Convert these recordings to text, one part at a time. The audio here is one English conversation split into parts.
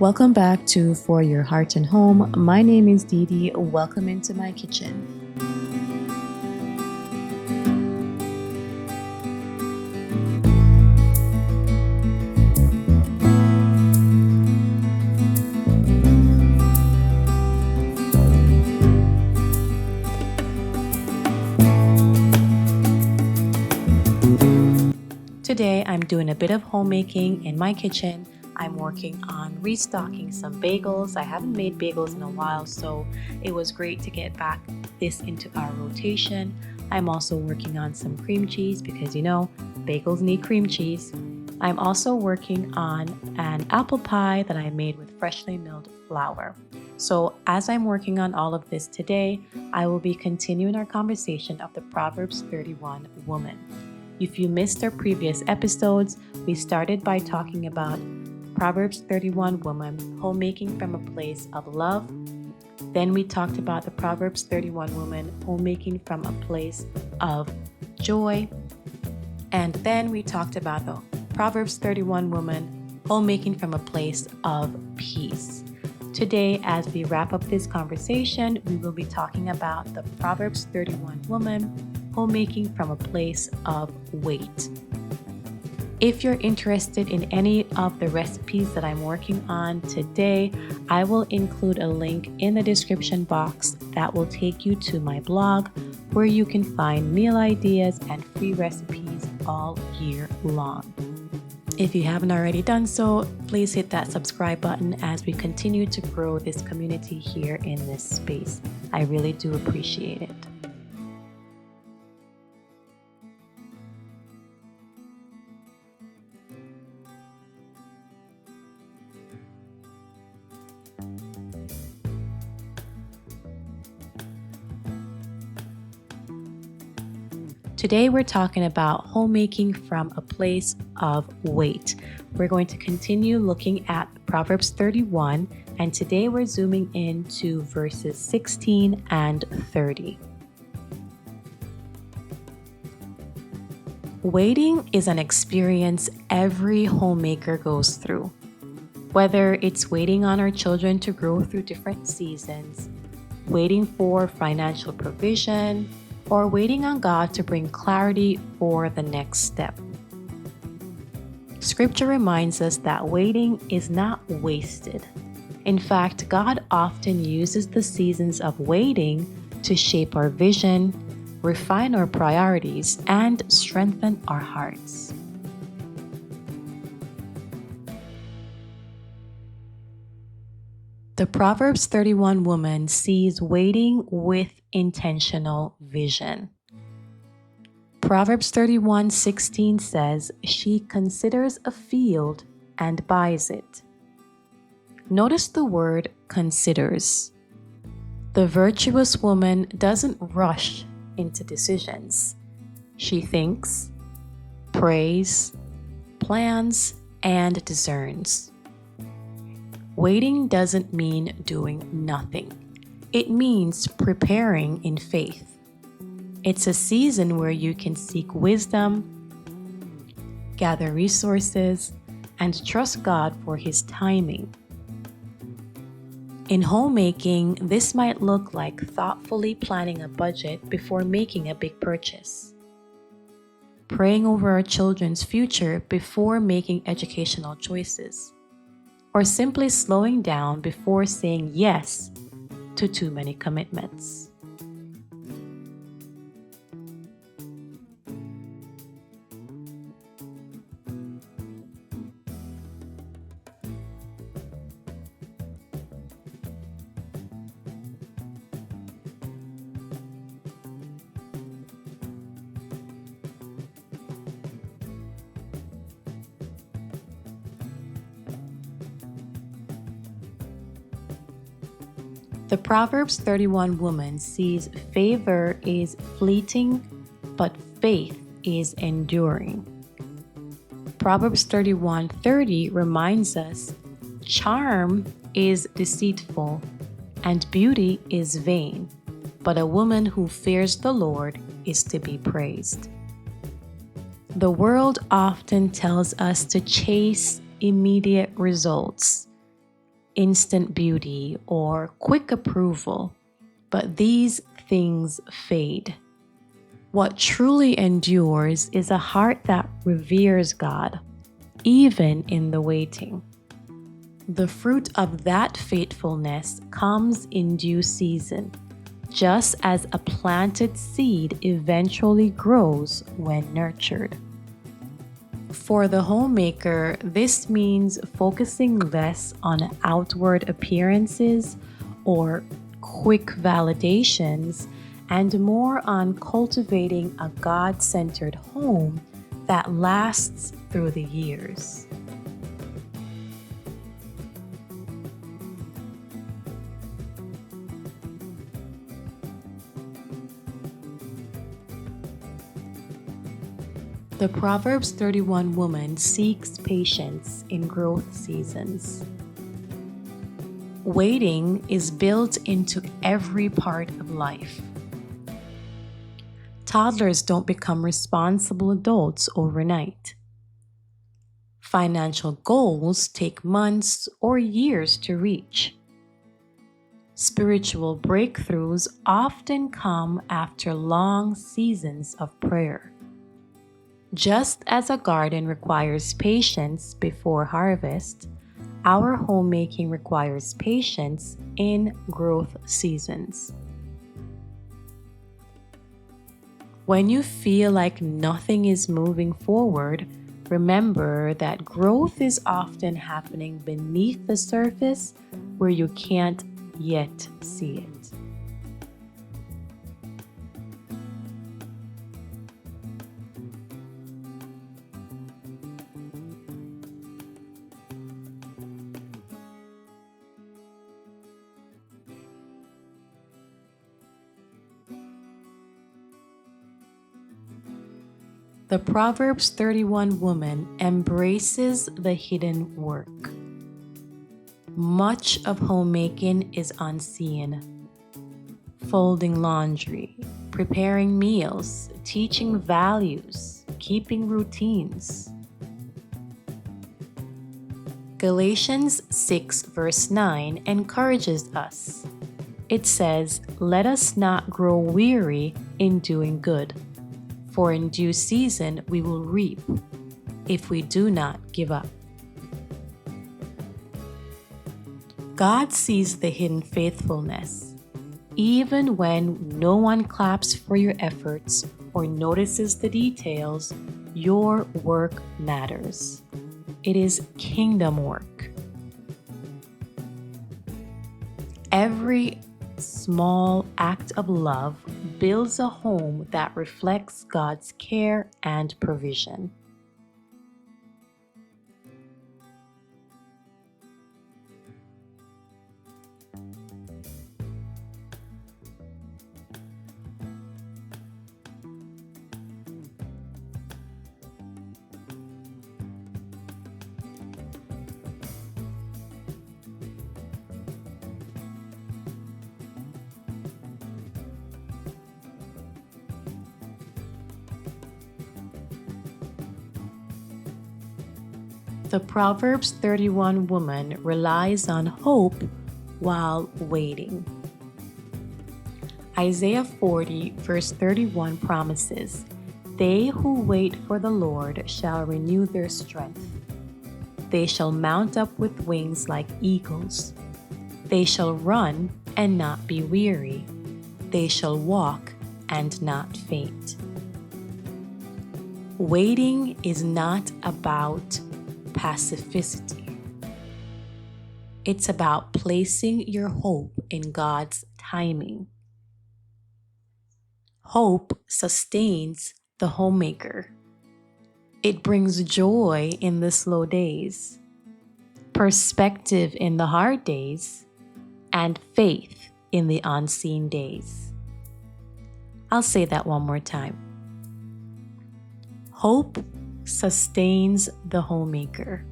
Welcome back to For Your Heart and Home. My name is Dee Dee. Welcome into my kitchen. Today I'm doing a bit of homemaking in my kitchen. I'm working on restocking some bagels. I haven't made bagels in a while, so it was great to get back this into our rotation. I'm also working on some cream cheese because bagels need cream cheese. I'm also working on an apple pie that I made with freshly milled flour. So as I'm working on all of this today, I will be continuing our conversation of the Proverbs 31 woman. If you missed our previous episodes, we started by talking about Proverbs 31 woman, homemaking from a place of love. Then we talked about the Proverbs 31 woman, homemaking from a place of joy. And then we talked about the Proverbs 31 woman, homemaking from a place of peace. Today, as we wrap up this conversation, we will be talking about the Proverbs 31 woman, homemaking from a place of wait. If you're interested in any of the recipes that I'm working on today, I will include a link in the description box that will take you to my blog where you can find meal ideas and free recipes all year long. If you haven't already done so, please hit that subscribe button as we continue to grow this community here in this space. I really do appreciate it. Today we're talking about homemaking from a place of wait. We're going to continue looking at Proverbs 31, and today we're zooming into verses 16 and 30. Waiting is an experience every homemaker goes through. Whether it's waiting on our children to grow through different seasons, waiting for financial provision, or waiting on God to bring clarity for the next step. Scripture reminds us that waiting is not wasted. In fact, God often uses the seasons of waiting to shape our vision, refine our priorities, and strengthen our hearts. The Proverbs 31 woman sees waiting with intentional vision. Proverbs 31:16 says, "She considers a field and buys it." Notice the word considers. The virtuous woman doesn't rush into decisions. She thinks, prays, plans, and discerns. Waiting doesn't mean doing nothing. It means preparing in faith. It's a season where you can seek wisdom, gather resources, and trust God for His timing. In homemaking, this might look like thoughtfully planning a budget before making a big purchase, praying over our children's future before making educational choices, or simply slowing down before saying yes to too many commitments. The Proverbs 31 woman sees favor is fleeting, but faith is enduring. Proverbs 31:30 reminds us, charm is deceitful and beauty is vain, but a woman who fears the Lord is to be praised. The world often tells us to chase immediate results, instant beauty, or quick approval, but these things fade. What truly endures is a heart that reveres God, even in the waiting. The fruit of that faithfulness comes in due season, just as a planted seed eventually grows when nurtured. For the homemaker, this means focusing less on outward appearances or quick validations and more on cultivating a God-centered home that lasts through the years. The Proverbs 31 woman seeks patience in growth seasons. Waiting is built into every part of life. Toddlers don't become responsible adults overnight. Financial goals take months or years to reach. Spiritual breakthroughs often come after long seasons of prayer. Just as a garden requires patience before harvest, our homemaking requires patience in growth seasons. When you feel like nothing is moving forward, remember that growth is often happening beneath the surface where you can't yet see it. The Proverbs 31 woman embraces the hidden work. Much of homemaking is unseen. Folding laundry, preparing meals, teaching values, keeping routines. Galatians 6 verse 9 encourages us. It says, "Let us not grow weary in doing good. For in due season we will reap, if we do not give up." God sees the hidden faithfulness. Even when no one claps for your efforts or notices the details, your work matters. It is kingdom work. Every small act of love builds a home that reflects God's care and provision. The Proverbs 31 woman relies on hope while waiting. Isaiah 40 verse 31 promises, "They who wait for the Lord shall renew their strength. They shall mount up with wings like eagles. They shall run and not be weary. They shall walk and not faint." Waiting is not about passivity. It's about placing your hope in God's timing. Hope sustains the homemaker. It brings joy in the slow days, perspective in the hard days, and faith in the unseen days. I'll say that one more time. Hope sustains the homemaker.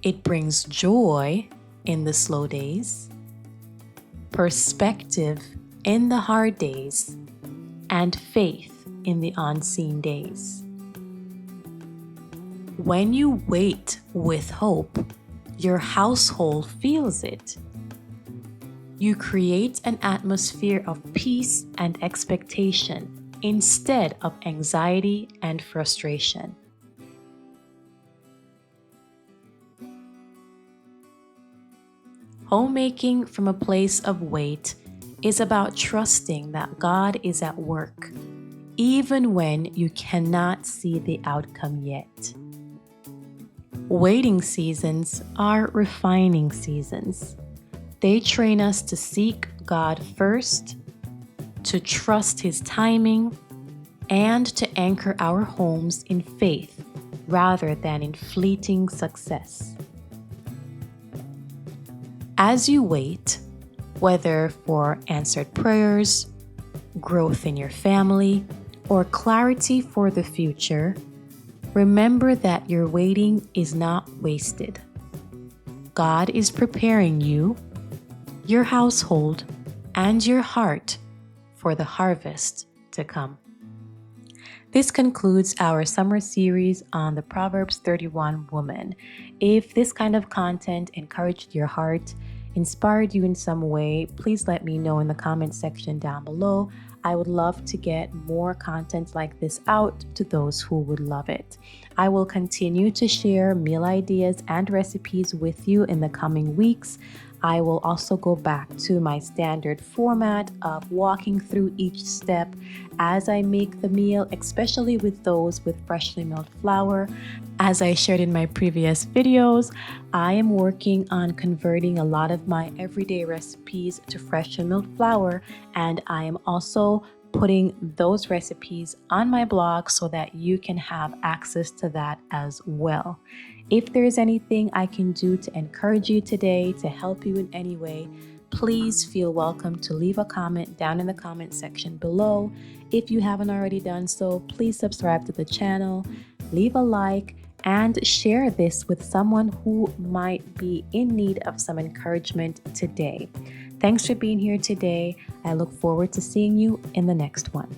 It brings joy in the slow days, perspective in the hard days, and faith in the unseen days. When you wait with hope, Your household feels it. You create an atmosphere of peace and expectation instead of anxiety and frustration. Homemaking from a place of wait is about trusting that God is at work, even when you cannot see the outcome yet. Waiting seasons are refining seasons. They train us to seek God first, to trust His timing, and to anchor our homes in faith rather than in fleeting success. As you wait, whether for answered prayers, growth in your family, or clarity for the future, remember that your waiting is not wasted. God is preparing you, your household, and your heart for the harvest to come. This concludes our summer series on the Proverbs 31 woman. If this kind of content encouraged your heart, inspired you in some way, please let me know in the comment section down below. I would love to get more content like this out to those who would love it. I will continue to share meal ideas and recipes with you in the coming weeks. I will also go back to my standard format of walking through each step as I make the meal, especially with those with freshly milled flour. As I shared in my previous videos, I am working on converting a lot of my everyday recipes to freshly milled flour, and I am also putting those recipes on my blog so that you can have access to that as well. If there's anything I can do to encourage you today, to help you in any way, please feel welcome to leave a comment down in the comment section below. If you haven't already done so, please subscribe to the channel, leave a like, and share this with someone who might be in need of some encouragement today. Thanks for being here today. I look forward to seeing you in the next one.